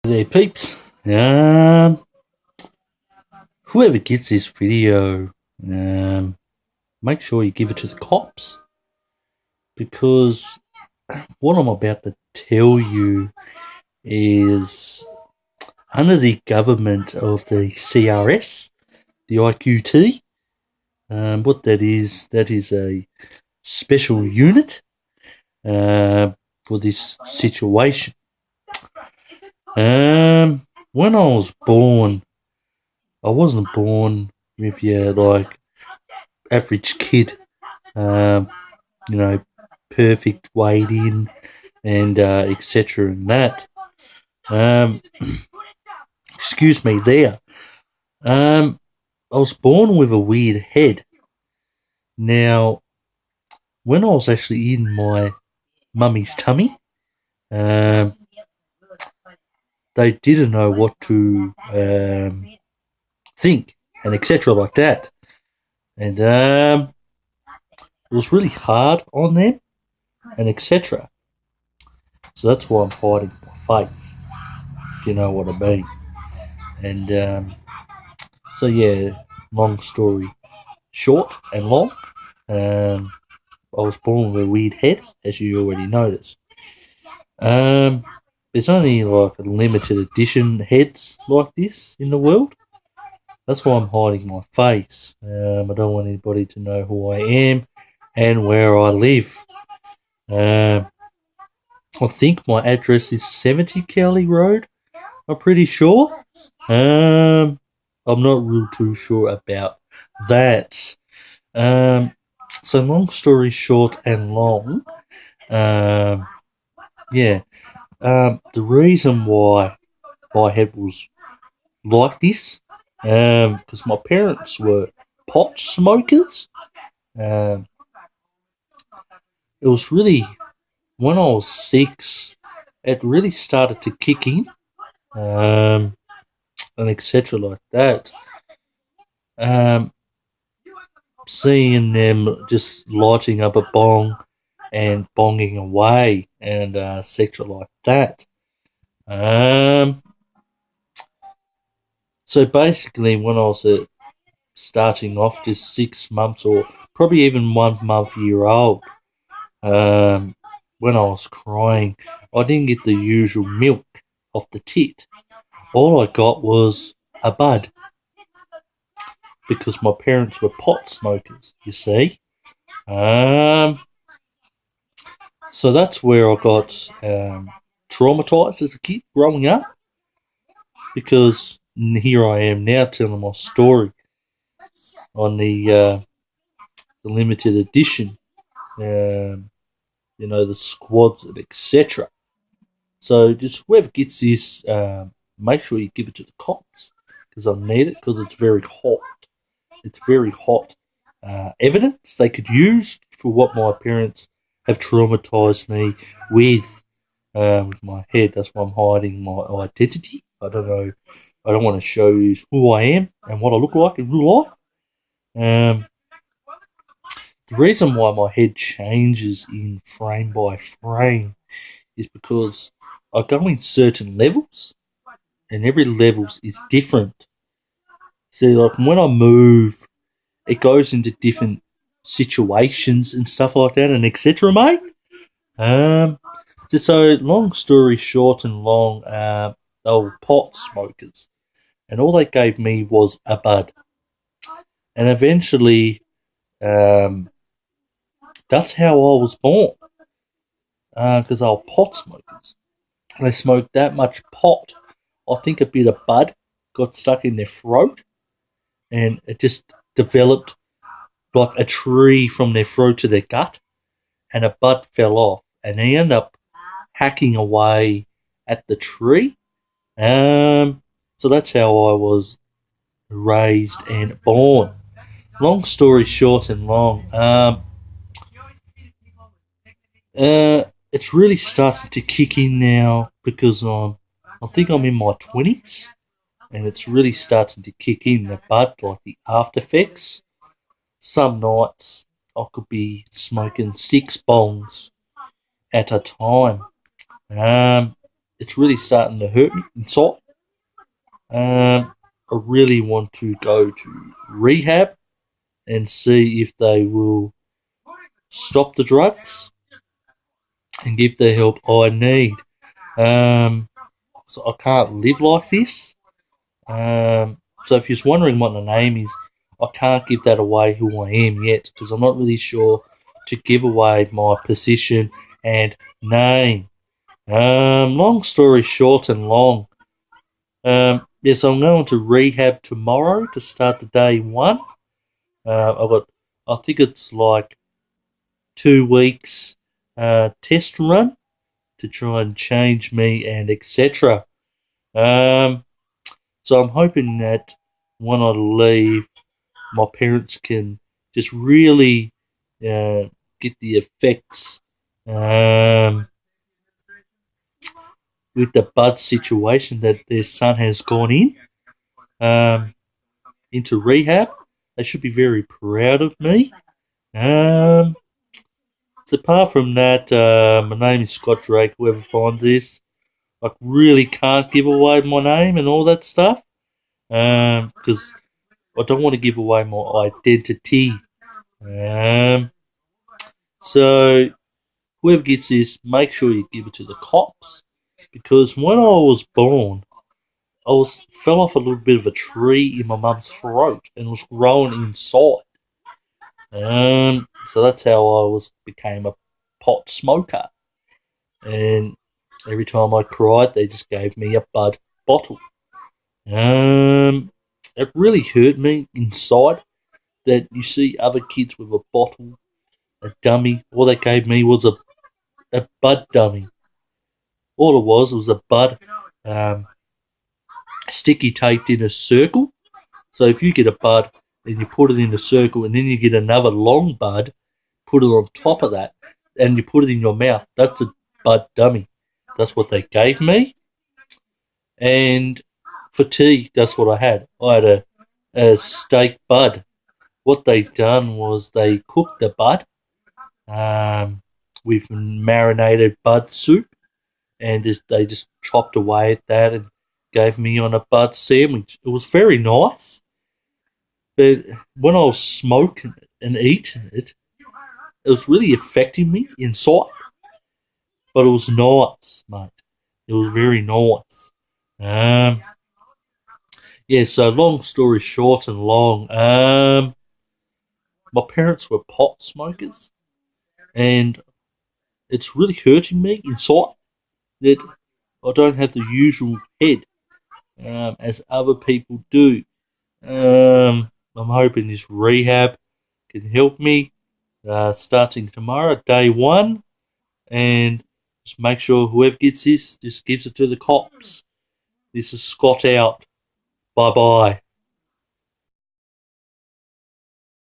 There, peeps. Whoever gets this video, make sure you give it to the cops, because what I'm about to tell you is under the government of the CRS, the IQT. What that is a special unit for this situation. When I was born, I wasn't born with your average kid, perfect weight in and etc. and that. Excuse me there. I was born with a weird head. Now, when I was actually in my mummy's tummy, they didn't know what to think and etc. like that. And it was really hard on them and etc. So that's why I'm hiding my face, if you know what I mean. And so yeah, long story short and long, I was born with a weird head, as you already noticed. There's only like a limited edition heads like this in the world. That's why I'm hiding my face. I don't want anybody to know who I am and where I live. I think my address is 70 Kelly Road. I'm pretty sure. I'm not real too sure about that. So long story short and long, the reason why my head was like this, because my parents were pot smokers. It was really, when I was 6, it really started to kick in, and etc. like that. Seeing them just lighting up a bong and bonging away and etc. like that. So basically, when I was starting off, just 6 months or probably even 1 month year old, when I was crying, I didn't get the usual milk off the tit. All I got was a bud, because my parents were pot smokers, you see. So that's where I got traumatized as a kid growing up, because here I am now telling my story on the limited edition, the squads and etc. So just whoever gets this, make sure you give it to the cops, because I need it, because it's very hot. It's very hot evidence they could use for what my parents have traumatized me with my head. That's why I'm hiding my identity. I don't know. I don't want to show you who I am and what I look like in real life. The reason why my head changes in frame by frame is because I go in certain levels, and every level is different. See, like when I move, it goes into different situations and stuff like that, and etc. Mate. So long story short and long, they were pot smokers, and all they gave me was a bud, and eventually, that's how I was born, because they were pot smokers. They smoked that much pot. I think a bit of bud got stuck in their throat, and it just developed like a tree from their throat to their gut, and a bud fell off, and they ended up hacking away at the tree. So that's how I was raised and born. Long story short and long, it's really starting to kick in now, because I think I'm in my 20s, and it's really starting to kick in the bud, like the after effects. Some nights I could be smoking 6 bongs at a time. it's really starting to hurt me inside. I really want to go to rehab and see if they will stop the drugs and give the help I need. So I can't live like this. So if you're wondering what the name is, I can't give that away who I am yet because I'm not really sure to give away my position and name. Long story short and long. Yes, I'm going to rehab tomorrow to start the day one. I think it's like 2 weeks test run to try and change me and etc. So I'm hoping that when I leave, my parents can just really get the effects with the Bud situation that their son has gone um, into rehab. They should be very proud of me. So apart from that, my name is Scott Drake. Whoever finds this, I really can't give away my name and all that stuff because I don't want to give away my identity. So whoever gets this, make sure you give it to the cops because when I was born, fell off a little bit of a tree in my mum's throat and was growing inside. So that's how I became a pot smoker. And every time I cried, they just gave me a Bud bottle. It really hurt me inside that you see other kids with a bottle, a dummy. All they gave me was a Bud dummy. All it was a Bud sticky taped in a circle. So if you get a Bud and you put it in a circle and then you get another long Bud, put it on top of that, and you put it in your mouth, that's a Bud dummy. That's what they gave me. And for tea, that's what I had. I had a steak Bud. What they done was they cooked the Bud with marinated Bud soup, and they just chopped away at that and gave me on a Bud sandwich. It was very nice, but when I was smoking it and eating it, it was really affecting me inside. But it was nice, mate. It was very nice. Yeah, so long story short and long, my parents were pot smokers, and it's really hurting me inside that I don't have the usual head as other people do. I'm hoping this rehab can help me starting tomorrow, day one, and just make sure whoever gets this just gives it to the cops. This is Scott out. Bye bye.